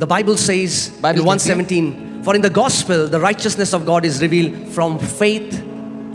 The Bible says in 117, for in the gospel the righteousness of God is revealed from faith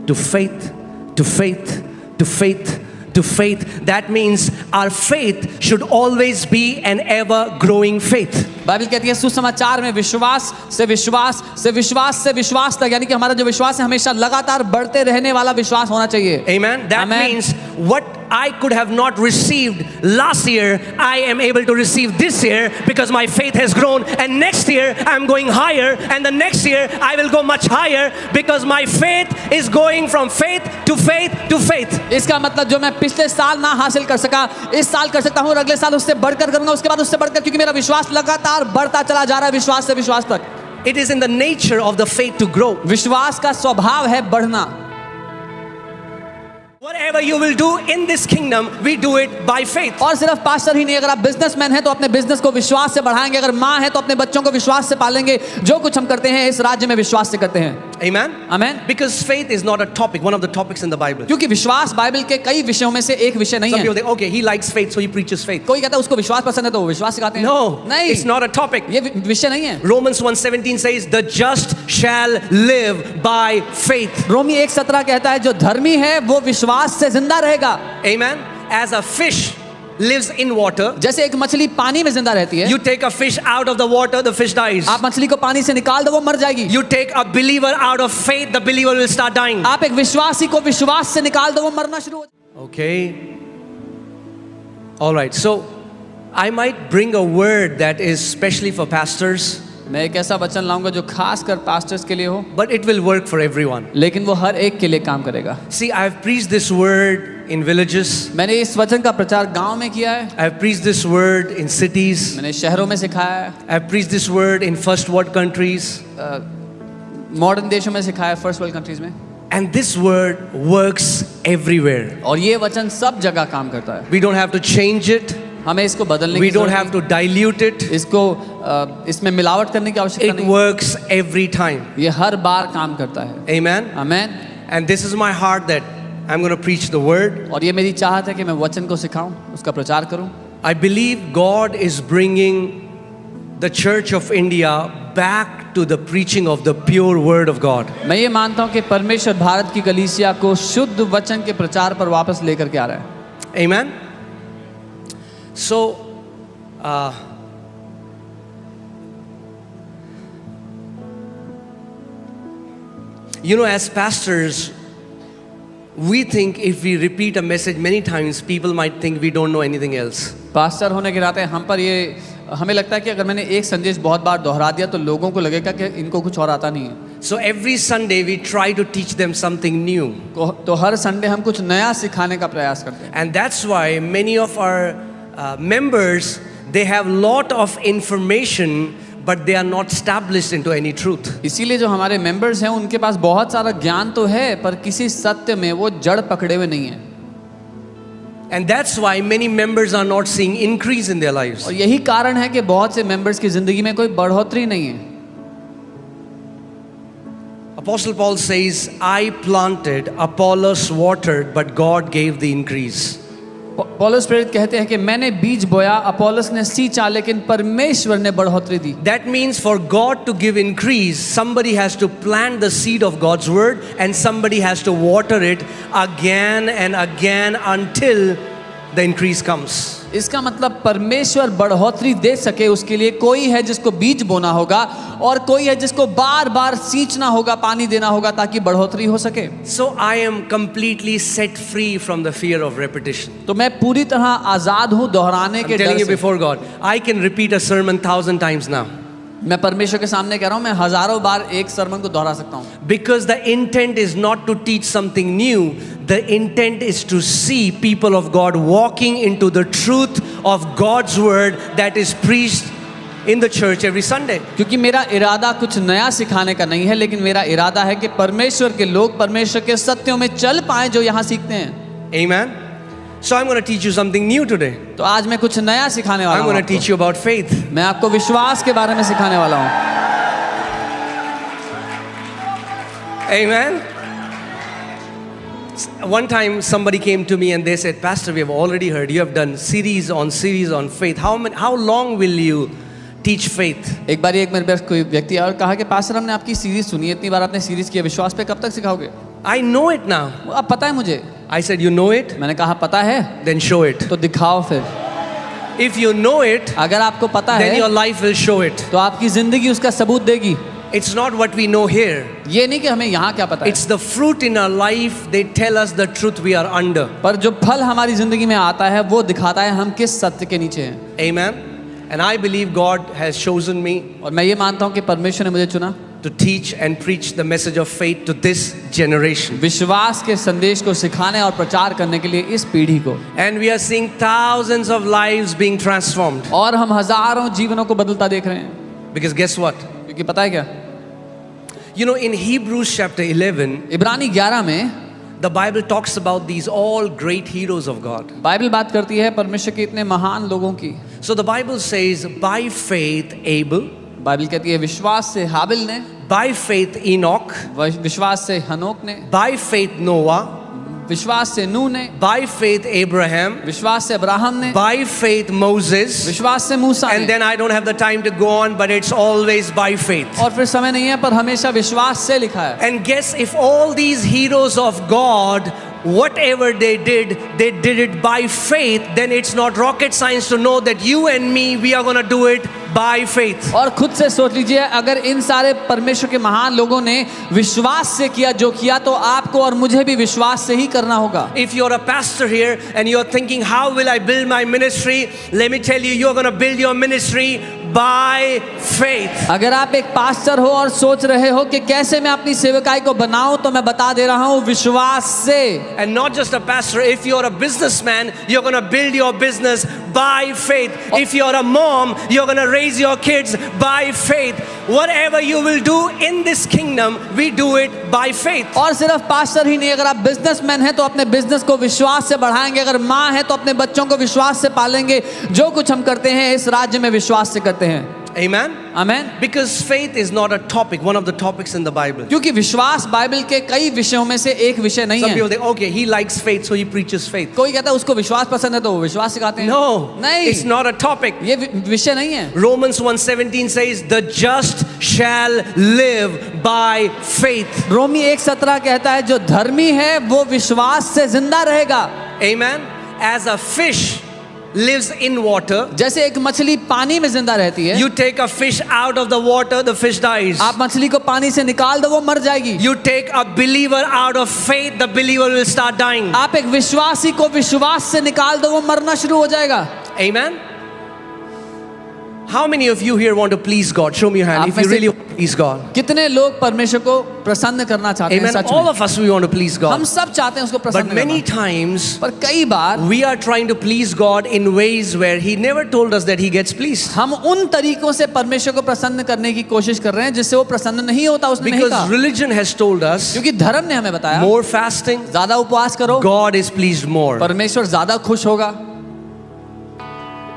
to faith to faith to faith to faith. That means our faith should always be an ever growing faith. Bible कहती है सुसमाचार में विश्वास से विश्वास से विश्वास से विश्वास तक, यानी कि हमारा जो विश्वास है हमेशा लगातार बढ़ते रहने वाला विश्वास होना चाहिए. Amen. That means what I could have not received last year, I am able to receive this year because my faith has grown, and next year I'm going higher, and the next year I will go much higher because my faith is going from faith to faith to faith. इसका मतलब जो मैं पिछले साल ना हासिल कर सका इस साल कर सकता हूँ, और अगले साल उससे बढ़कर करूंगा, उसके बाद उससे बढ़कर, क्योंकि मेरा विश्वास लगातार बढ़ता चला जा रहा है विश्वास से विश्वास तक. It is in the nature of the faith to grow. विश्वास का स्वभाव है बढ़ना. Whatever you will do in this kingdom, we do it by faith. और सिर्फ पास्टर ही नहीं, अगर आप बिजनेसमैन हैं तो अपने बिजनेस को विश्वास से बढ़ाएंगे, अगर माँ है तो अपने बच्चों को विश्वास से पालेंगे. जो कुछ हम करते हैं इस राज्य में विश्वास से करते हैं. Amen. Amen. Because faith is not a topic, one of the topics in the Bible. क्योंकि विश्वास बाइबल के कई विषयों में से एक विषय नहीं Some है. people think, okay, he likes faith, so he preaches faith. कोई कहता है उसको विश्वास पसंद है तो वो विश्वास सिखाते हैं. No, नहीं, it's not a topic. ये विषय नहीं है. Romans 1:17 says, the just shall live by faith. रोमी 1:17 कहता है जो धर्मी है वो विश्वास से जिंदा रहेगा. Amen. As a fish lives in water, जैसे एक मछली पानी में जिंदा रहती है. you take a fish out of the water, the fish dies. आप मछली को पानी से निकाल दो वो मर जाएगी. You take a believer out of faith, the believer will start dying. आप एक विश्वासी को विश्वास से निकाल दो वो मरना शुरू हो. Okay. All right. So I might bring a word that is specially for pastors, मैं एक ऐसा वचन लाऊंगा जो खास कर पास्टर्स के लिए हो, but it will work for everyone. लेकिन वो हर एक के लिए काम करेगा. See, I have preached this word in villages. मैंने इस वचन का प्रचार गांव में किया है. I have preached this word in cities. मैंने शहरों में सिखाया है. I have preached this word in first world countries. Modern देशों में सिखाया है, फर्स्ट वर्ल्ड कंट्रीज में. And this word works everywhere. और ये वचन सब जगह काम करता है. We don't have to change it. हमें इसको बदलने We की don't जरूरत have to dilute it. नहीं. इसको इसमें मिलावट करने की आवश्यकता It नहीं. works every time. ये हर बार काम करता है. Amen. Amen. And this is my heart that I'm going to preach the word. और ये मेरी चाहत है कि मैं वचन को सिखाऊं, उसका प्रचार करूं. I believe God is bringing the Church of India back to the preaching of the pure word of God. मैं ये मानता हूं कि परमेश्वर भारत की कलीसिया को शुद्ध वचन के प्रचार पर वापस लेकर के आ रहा है. Amen. So you know, as pastors, we think if we repeat a message many times, people might think we don't know anything else. Pastor होने के नाते हम पर ये हमें लगता है कि अगर मैंने एक संदेश बहुत बार दोहरा दिया तो लोगों को लगेगा कि इनको कुछ और आता नहीं है. So every Sunday we try to teach them something new. तो हर संडे हम कुछ नया सिखाने का प्रयास करते हैं. And that's why many of our members, they have lot of information, but they are not established into any truth. इसीलिए जो हमारे मेंबर्स हैं उनके पास बहुत सारा ज्ञान तो है पर किसी सत्य में वो जड़ पकड़े हुए नहीं है. And that's why many members are not seeing increase in their lives. और यही कारण है कि बहुत से मेंबर्स की जिंदगी में कोई बढ़ोतरी नहीं है. Apostle Paul says, I planted, Apollos watered, but God gave the increase. पौलुस प्रेरित कहते हैं कि मैंने बीज बोया, अपोलोस ने सींचा, लेकिन परमेश्वर ने बढ़ोतरी दी. That means for God to give increase, somebody has to plant the seed of God's word and somebody has to water it again and again until the increase comes. इसका मतलब परमेश्वर बढ़ोतरी दे सके उसके लिए कोई है जिसको बीज बोना होगा और कोई है जिसको बार बार सींचना होगा, पानी देना होगा ताकि बढ़ोतरी हो सके. So I am completely set free from the fear of repetition. तो मैं पूरी तरह आजाद हूँ दोहराने के I'm डर telling you से. before God, I can repeat a sermon 1,000 times now. मैं परमेश्वर के सामने कह रहा हूँ, मैं हजारों बार एक सरमन को दोहरा सकता हूँ. Because the intent is not to teach something new, the intent is to see people of God walking into the truth of God's word that is preached in the church every Sunday. क्योंकि मेरा इरादा कुछ नया सिखाने का नहीं है, लेकिन मेरा इरादा है कि परमेश्वर के लोग परमेश्वर के सत्यों में चल पाएं जो यहाँ सीखते हैं. Amen. So I'm going to teach you something new today. तो आज मैं कुछ नया सिखाने वाला I'm हूँ. going to teach you about faith. मैं आपको विश्वास के बारे में सिखाने वाला हूँ. Amen. One time somebody came to me and they said, Pastor, we have already heard you have done series on faith. How long will you teach faith. एक बार एक मेरे पास कोई व्यक्ति आया और कहा कि पास्टर हमने आपकी सीरीज सुनी है, इतनी बार आपने सीरीज की है, विश्वास पे कब तक सिखाओगे? I know it now. अब पता है मुझे। I said, you know it? मैंने कहा पता है Then show it. तो दिखाओ फिर। If you know it, अगर आपको पता then your है life will show it. तो आपकी जिंदगी उसका सबूत देगी। It's not what we know here. ये नहीं कि हमें यहाँ क्या पता है, It's the fruit in our life. They tell us the truth we are under. पर जो फल हमारी जिंदगी में आता है वो दिखाता है हम किस सत्य के नीचे हैं। Amen. And I believe God has chosen me और मैं ये मानता हूँ कि परमेश्वर ने मुझे चुना to teach and preach the message of faith to this generation. विश्वास के संदेश को सिखाने और प्रचार करने के लिए इस पीढ़ी को। And we are seeing thousands of lives being transformed. और हम हजारों जीवनों को बदलता देख रहे हैं। Because guess what? क्योंकि पता है क्या, You know, in Hebrews chapter 11, इब्रानी 11 में the Bible talks about these all great heroes of God. Bible बात करती है परमेश्वर के इतने महान लोगों की। So the Bible says, by faith Abel, Bible कहती है विश्वास से हाबिल ने, by faith Enoch, विश्वास से हनोक ने, by faith Noah, विश्वास से नूह ने, by faith Abraham, विश्वास से अब्राहम ने, by faith Moses, विश्वास से मूसा and ने। then I don't have the time to go on, but it's always by faith. और फिर समय नहीं है पर हमेशा विश्वास से लिखा है। And guess if all these heroes of God, whatever they did it by faith, then it's not rocket science to know that you and me, we are going to do it by faith. और खुद से सोच लीजिए, अगर इन सारे परमेश्वर के महान लोगों ने विश्वास से किया जो किया, तो आपको और मुझे भी विश्वास से ही करना होगा। If you're a pastor here and you're thinking, how will I build my ministry? Let me tell you, you're going to build your ministry by faith. अगर आप एक पास्टर हो और सोच रहे हो कि कैसे मैं अपनी सेवकाई को बनाऊं, तो मैं बता दे रहा हूं विश्वास से। And not just a pastor, if you're a businessman, you're going to build your business by faith. If you're a mom, you're going to raise your kids by faith. Whatever you will do in this kingdom, we do it by faith. और सिर्फ pastor ही नहीं, अगर आप businessman हैं तो अपने business को विश्वास से बढ़ाएंगे, अगर माँ है तो अपने बच्चों को विश्वास से पालेंगे। जो कुछ हम करते हैं इस राज्य में विश्वास से करते हैं। Amen. Amen. Because faith is not a topic, one of the topics in the Bible. क्योंकि विश्वास बाइबल के कई विषयों में से एक विषय नहीं Some है। people think, okay, he likes faith, so he preaches faith. कोई कहता है उसको विश्वास पसंद है तो वो विश्वास सिखाते हैं। No, नहीं, it's not a topic. ये विषय नहीं है। Romans 1:17 says, the just shall live by faith. रोमी 1:17 कहता है जो धर्मी है वो विश्वास से जिंदा रहेगा। Amen. As a fish lives in water, जैसे एक मछली पानी में जिंदा रहती है, you take a fish out of the water, the fish dies. आप मछली को पानी से निकाल दो वो मर जाएगी। You take a believer out of faith, the believer will start dying. आप एक विश्वासी को विश्वास से निकाल दो वो मरना शुरू हो जाएगा। Amen. How many of you here want to please God? Show me your hand if you really want to please God. कितने लोग परमेश्वर को प्रसन्न करना चाहते हैं? Amen. सच All में of us, we want to please God. हम सब चाहते हैं उसको But प्रसन्न many करना, times पर कई बार we are trying to please God in ways where He never told us that He gets pleased. हम उन तरीकों से परमेश्वर को प्रसन्न करने की कोशिश कर रहे हैं जिससे वो प्रसन्न नहीं होता। उसने नहीं Because कहा, religion has told us क्योंकि धर्म ने हमें बताया more fasting, ज्यादा उपवास करो, God is pleased more. परमेश्वर ज्यादा खुश होगा।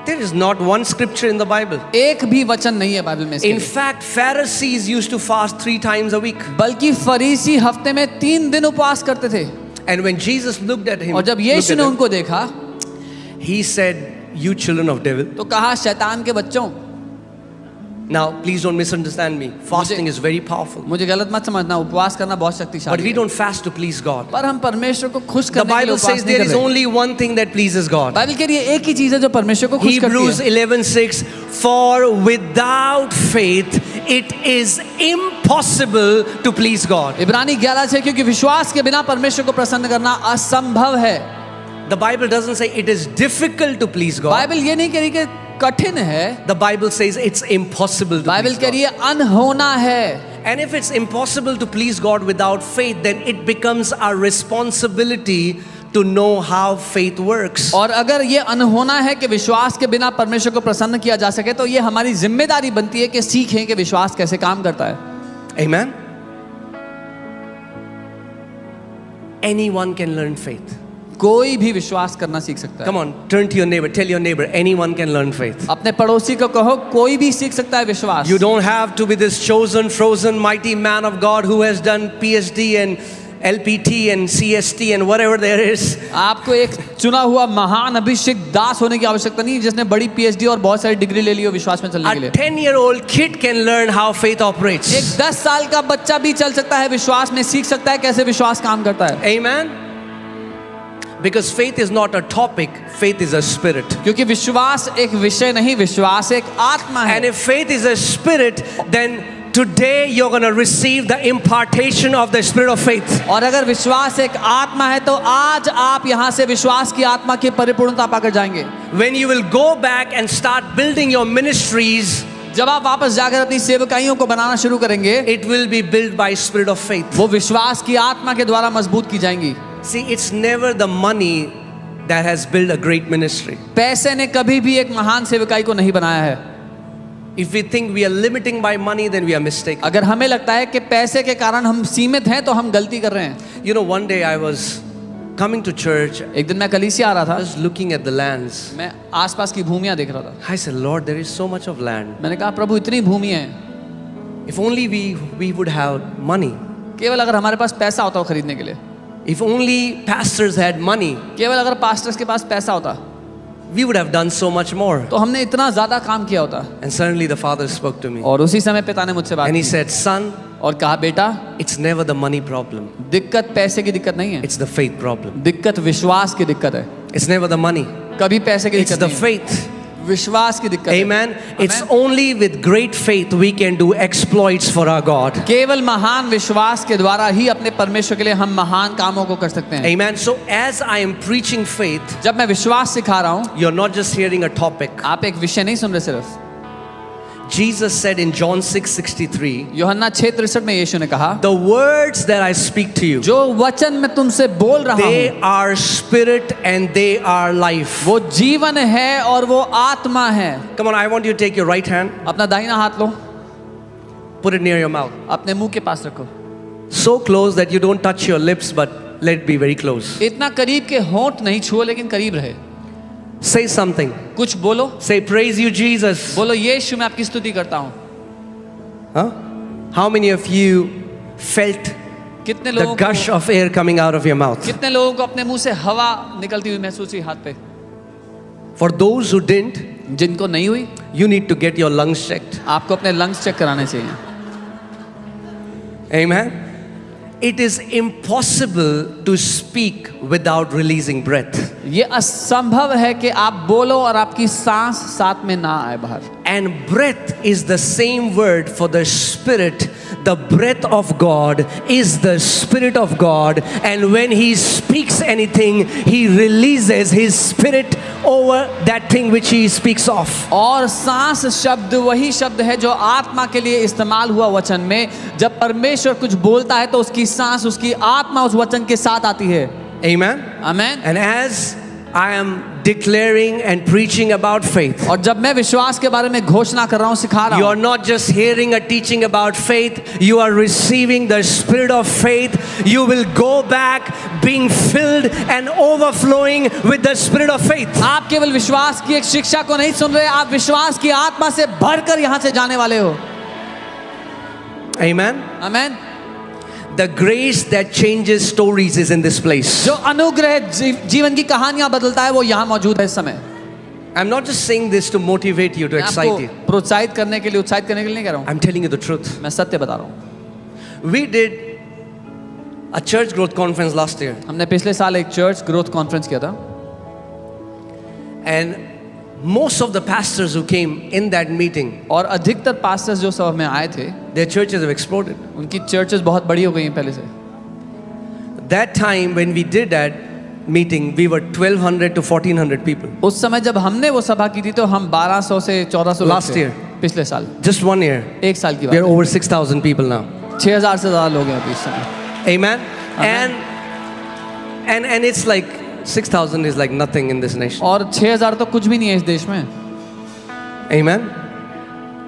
There is not one scripture in the Bible. एक भी वचन नहीं है बाइबल में इसके In लिए। fact, Pharisees used to fast 3 times a week. बल्कि फरीसी हफ्ते में 3 दिन उपवास करते थे। And when Jesus looked at him, और जब यीशु ने उनको देखा He said, "You children of devil." तो कहा शैतान के बच्चों। Now, please don't misunderstand me. Fasting is very powerful. मुझे गलत मत समझना, उपवास करना बहुत But शक्तिशाली we है। don't fast to please God. पर हम परमेश्वर को खुश The करने के लिए Bible उपवास says नहीं there कर is रहे। only one thing that pleases God. Bible के लिए एक ही चीज है जो परमेश्वर को खुश करती Hebrews है। 11:6, for without faith it is impossible to please God. इब्रानी 11:6 क्योंकि विश्वास के बिना परमेश्वर को प्रसन्न करना असंभव है। The Bible doesn't say it is difficult to please God. Bible ये नहीं कह रही कि कठिन है, The Bible says it's impossible to Bible please कह रही God. है अनहोना है। And if it's impossible to please God without faith, then it becomes our responsibility to know how faith works. और अगर ये अनहोना है कि विश्वास के बिना परमेश्वर को प्रसन्न किया जा सके, तो ये हमारी जिम्मेदारी बनती है कि सीखें कि विश्वास कैसे काम करता है। Amen. Anyone can learn faith. कोई भी विश्वास करना सीख सकता है। Come on, turn to your neighbor. Tell your neighbor, anyone can learn faith. अपने पड़ोसी को कहो कोई भी सीख सकता है विश्वास। You don't have to be this chosen, frozen, mighty man of God who has done PhD LPT and CST and whatever there is. आपको एक चुना हुआ महान अभिषेक दास होने की आवश्यकता नहीं जिसने बड़ी PhD और बहुत सारी डिग्री ले ली हो विश्वास में चलने के A लिए। 10-year-old kid can learn how faith operates. एक 10 साल का बच्चा भी चल सकता है विश्वास में, सीख सकता है कैसे विश्वास काम करता है। Amen. Because faith is not a topic, faith is a spirit. क्योंकि विश्वास एक विषय नहीं, विश्वास एक आत्मा है। And if faith is a spirit, then today you're going to receive the impartation of the spirit of faith. और अगर विश्वास एक आत्मा है तो आज आप यहाँ से विश्वास की आत्मा की परिपूर्णता पाकर जाएंगे। When you will go back and start building your ministries, जब आप वापस जाकर अपनी सेवकाइयों को बनाना शुरू करेंगे, it will be built by spirit of faith. वो विश्वास की आत्मा के द्वारा मजबूत की जाएंगी। See, it's never the money that has built a great ministry. पैसे ने कभी भी एक महान सेवकाई को नहीं बनाया है। If we think we are limiting by money, then we are mistaken. अगर हमें लगता है कि पैसे के कारण हम सीमित हैं तो हम गलती कर रहे हैं। You know, one day I was coming to church, एक दिन मैं कलीसिया आ रहा I था, was looking at the lands. मैं आसपास की भूमियां देख रहा था। I said, Lord, there is so much of land. मैंने कहा प्रभु इतनी भूमि है, If only we would have money. केवल अगर हमारे पास पैसा होता हो खरीदने के लिए, If only pastors had money, केवल अगर पास्टर्स के पास पैसा होता we would have done so much more. तो हमने इतना ज्यादा काम किया होता। And suddenly the father spoke to me. और उसी समय पिता ने मुझसे बात And he की said, son, और कहा बेटा it's never the money problem. दिक्कत पैसे की दिक्कत नहीं है, It's the faith problem. दिक्कत विश्वास की दिक्कत है। It's never the money. कभी पैसे की It's दिक्कत the नहीं है, faith. विश्वास की दिक्कत है। Amen. It's Amen. only with great faith we can do exploits for our God. केवल महान विश्वास के द्वारा ही अपने परमेश्वर के लिए हम महान कामों को कर सकते हैं। Amen. So as I am preaching faith, जब मैं विश्वास सिखा रहा हूँ, you're not just hearing a topic. आप एक विषय नहीं सुन रहे सिर्फ। Jesus said in John 6:63, यूहन्ना 6:63 में यीशु ने कहा, the words that I speak to you, जो वचन मैं तुमसे बोल रहा they हूँ are spirit and they are life. वो जीवन है और वो आत्मा है। Come on, I want you to take your right hand, अपना दाहिना हाथ लो, put it near your mouth. अपने मुंह के पास रखो, So close that you don't touch your lips, but let it be very close. इतना करीब के होंठ नहीं छुओ लेकिन करीब रहे। Say something. कुछ बोलो, Say, praise you, Jesus. बोलो यीशु मैं आपकी स्तुति करता हूँ। Huh? How many of you felt कितने the लोगों gush को of air coming out of your mouth? कितने लोगों को अपने मुंह से हवा निकलती हुई महसूस हुई हाथ पे? For those who didn't, जिनको नहीं हुई, you need to get your lungs checked. आपको अपने लंग्स चेक कराने चाहिए। Amen. It is impossible to speak without releasing breath. ये असंभव है कि आप बोलो और आपकी सांस साथ में ना आए बाहर। And breath is the same word for the spirit. The breath of God is the spirit of God, and when he speaks anything, he releases his spirit over that thing which he speaks of. और सांस शब्द वही शब्द है जो आत्मा के लिए इस्तेमाल हुआ वचन में। जब परमेश्वर कुछ बोलता है तो उसकी सांस, उसकी आत्मा उस वचन के साथ आती है। Amen. Amen. And as I am declaring and preaching about faith, और जब मैं विश्वास के बारे में घोषणा कर रहा हूँ, सिखा रहा you हूँ, are not just hearing a teaching about faith, you are receiving the spirit of faith. You will go back being filled and overflowing with the spirit of faith. आप केवल विश्वास की एक शिक्षा को नहीं सुन रहे, आप विश्वास की आत्मा से भरकर यहाँ से जाने वाले हो। Amen. Amen. The grace that changes stories is in this place. जो अनुग्रह जीवन की कहानियां बदलता है वो यहाँ मौजूद है इस समय। I'm not just saying this to motivate you, to मैं excite आपको you. प्रोत्साहित करने के लिए, उत्साहित करने के लिए नहीं कह रहा हूँ, I'm telling you the truth. मैं सत्य बता रहा हूँ। We did a church growth conference last year, हमने पिछले साल एक चर्च ग्रोथ कॉन्फ्रेंस किया था, and most of the pastors who came in that meeting, और अधिकतर पास्टर्स जो सभा में आए थे, their churches have exploded. उनकी चर्चेस बहुत बड़ी हो गई हैं पहले से। That time when we did that meeting, we were 1,200 to 1,400 people. उस समय जब हमने वो सभा की थी तो हम 1200 से 1400 लोग Last थे। year. पिछले साल, Just 1 year. एक साल की We are बात over 6,000 people now. है। 6000 से ज़्यादा लोग हैं अभी इस समय। Amen. Amen. And it's like 6,000 is like nothing in this nation. और 6000 तो कुछ भी नहीं है इस देश में। Amen.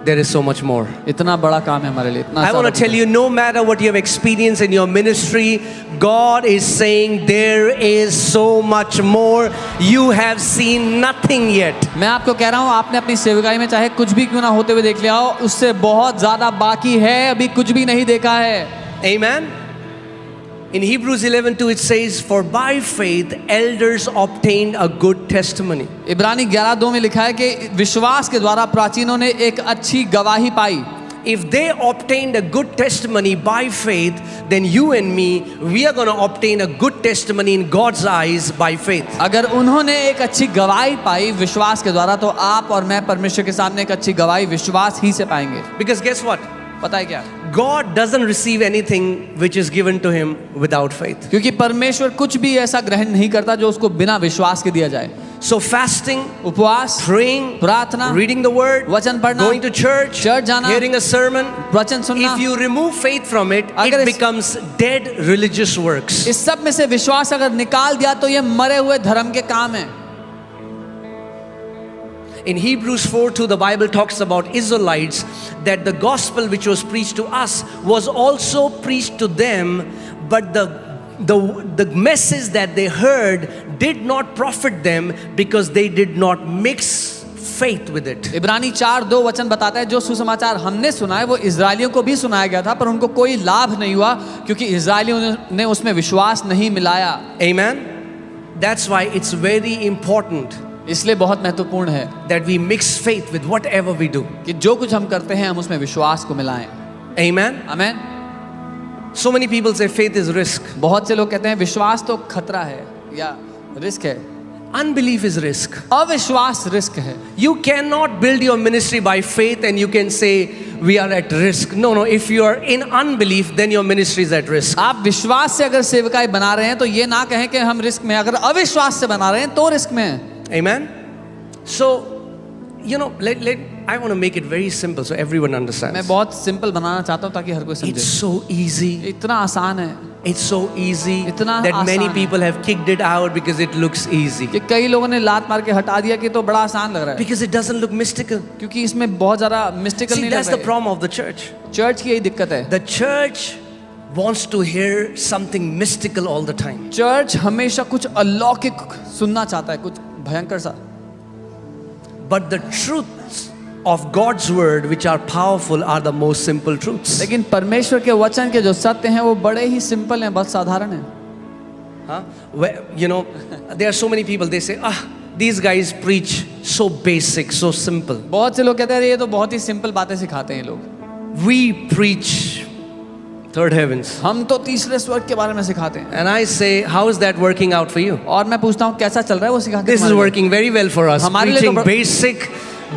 There is so much more. इतना बड़ा काम है हमारे लिए, इतना I want to सारा tell you, no matter what you have experienced in your ministry, God is saying there is so much more. You have seen nothing yet. मैं आपको कह रहा हूँ, आपने अपनी सेवकाई में चाहे कुछ भी क्यों ना होते हुए देख लिया हो, उससे बहुत ज्यादा बाकी है, अभी कुछ भी नहीं देखा है। Amen. In Hebrews 11:2 it says, "For by faith elders obtained a good testimony." इब्रानी 11:2 में लिखा है कि विश्वास के द्वारा प्राचीनों ने एक अच्छी गवाही पाई। If they obtained a good testimony by faith, then you and me, we are going to obtain a good testimony in God's eyes by faith. अगर उन्होंने एक अच्छी गवाही पाई विश्वास के द्वारा, तो आप और मैं परमेश्वर के सामने एक अच्छी गवाही विश्वास ही से पाएंगे। Because guess what? पता है क्या? God doesn't receive anything which is given to him without faith. क्योंकि परमेश्वर कुछ भी ऐसा ग्रहण नहीं करता जो उसको बिना विश्वास के दिया जाए। So fasting, उपवास, praying, प्रार्थना, reading the word, वचन पढ़ना, going to church, चर्च जाना, hearing a sermon, वचन सुनना, if you remove faith from it, अगर it इस- becomes dead religious works. इस सब में से विश्वास अगर निकाल दिया तो ये मरे हुए धर्म के काम है। In Hebrews 4:2, the Bible talks about Israelites, that the gospel which was preached to us was also preached to them, but the message that they heard did not profit them because they did not mix faith with it. इब्रानी 4:2 वचन बताता है, जो सुसमाचार हमने सुना है वो इजरायलियों को भी सुनाया गया था, पर उनको कोई लाभ नहीं हुआ क्योंकि इजरायलियों ने उसमें विश्वास नहीं मिलाया। Amen? That's why it's very important इसलिए बहुत महत्वपूर्ण है that we mix faith with whatever we do. कि जो कुछ हम करते हैं हम उसमें विश्वास को मिलाएं। Amen? आमीन। So many people say faith is risk. बहुत से लोग कहते हैं विश्वास तो खतरा है या रिस्क है। Unbelief is risk. अविश्वास रिस्क है। You cannot build your ministry by faith and you can say we are at risk. No, if you are in unbelief, then your ministry is at risk. आप विश्वास से अगर सेवकाई बना रहे हैं तो ये ना कहें कि हम रिस्क में हैं। अगर अविश्वास से बना रहे हैं तो रिस्क में हैं। Amen? So, I want to make it very simple so everyone मैं understands. बहुत सिंपल बनाना चाहता हूँ ताकि हर कोई It's समझे। so easy. इतना आसान है It's so easy इतना that many आसान है। people have kicked it out because it looks easy. कि कई लोगों ने लात मार के हटा दिया कि तो बड़ा आसान लग रहा है, Because it doesn't look mystical. क्योंकि इसमें बहुत ज़्यादा मिस्टिकल See, नहीं that's लग the रहा है। problem of the church. Church की यही दिक्कत है। The church wants to hear something mystical all the time. Church हमेशा कुछ अलौकिक सुनना चाहता है, कुछ भयंकर सा। But the truths of God's word which are powerful are the most simple truths. लेकिन परमेश्वर के वचन के जो सत्य हैं वो बड़े ही सिंपल हैं, बहुत साधारण हैं। Huh? There are so many people, they say, these guys preach so basic, so simple. बहुत से लोग कहते हैं ये तो बहुत ही सिंपल बातें सिखाते हैं ये लोग। We preach third heavens. हम तो तीसरे स्वर्ग के बारे में सिखाते हैं। And I say, how is that working out for you? और मैं पूछता हूँ कैसा चल रहा है वो सिखा के This is तुम्हारे लिए? working very well for us. हमारे लिए तो Preaching basic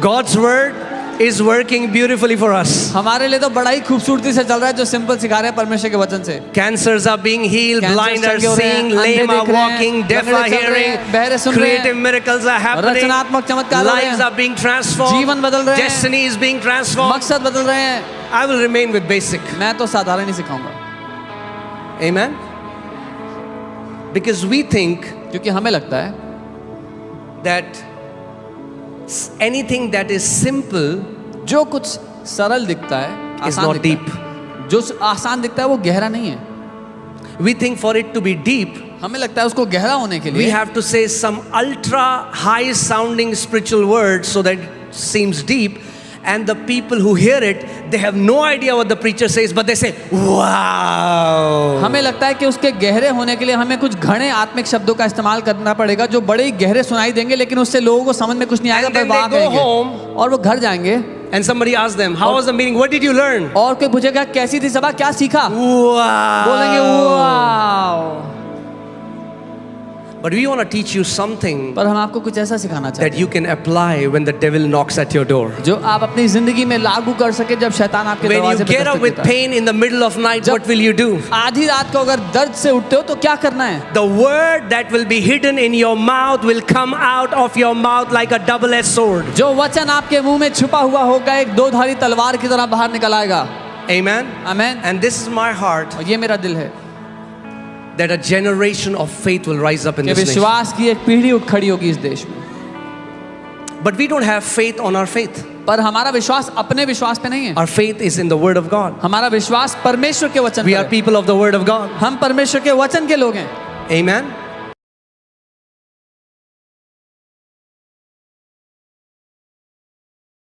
God's word is working beautifully for us. हमारे लिए तो बड़ा ही खूबसूरती से चल रहा है जो सिंपल सिखा रहे हैं परमेश्वर के वचन से। Cancers are being healed, Cancers blind are चंगे हो रहे हैं, seeing, अंधे lame are देख रहे हैं, walking, deaf बहरे are चल रहे हैं, बहरे hearing, सुन रहे हैं, creative miracles are happening, रचनात्मक चमत्कार हो रहे lives हैं, are being transformed, जीवन बदल रहे हैं, destiny is being transformed. मकसद बदल रहे हैं। I will remain with basic. मैं तो साधारण ही सिखाऊंगा, Amen? Because we think क्योंकि हमें लगता है that anything that is simple जो कुछ सरल दिखता है, is आसान not दिखता deep. है, जो आसान दिखता है वो गहरा नहीं है। We think for it to be deep, हमें लगता है उसको गहरा होने के we लिए have to say some ultra high sounding spiritual words so that it seems deep, and the people who hear it, they have no idea what the preacher says, but they say, wow. हमें लगता है कि उसके गहरे होने के लिए हमें कुछ घने आत्मिक शब्दों का इस्तेमाल करना पड़ेगा जो बड़े ही गहरे सुनाई देंगे, लेकिन उससे लोगों को समझ में कुछ नहीं आएगा। And then पर वाह they go कहेंगे। home, और वो घर जाएंगे and somebody asks them, how was the meeting? What did you learn? और कोई पूछेगा कैसी थी सभा, क्या सीखा? Wow. बोलेंगे वाव। But we want to teach you something पर हम आपको कुछ ऐसा सिखाना चाहते that you can apply when the devil knocks at your door. हैं जो आप अपनी जिंदगी में लागू कर सके जब शैतान आपके When you दरवाजे पे get up दस्तक with देता है। pain in the middle of night, what will you do? आधी रात को अगर दर्द से उठते हो तो क्या करना है? The word that will be hidden in your mouth will come out of your mouth like a double-edged sword. जो वचन आपके मुंह में छुपा हुआ होगा एक दो धारी तलवार की तरह बाहर निकल आएगा। Amen? आमीन। And this is my heart, और ये मेरा दिल है that a generation of faith will rise up in कि this nation. विश्वास की एक पीढ़ी उठ खड़ी होगी इस देश में। But we don't have faith on our faith. पर हमारा विश्वास अपने विश्वास पे नहीं है। Our faith is in the word of God. हमारा विश्वास परमेश्वर के वचन We पर are है। people of the word of God. हम परमेश्वर के वचन के लोग हैं। Amen?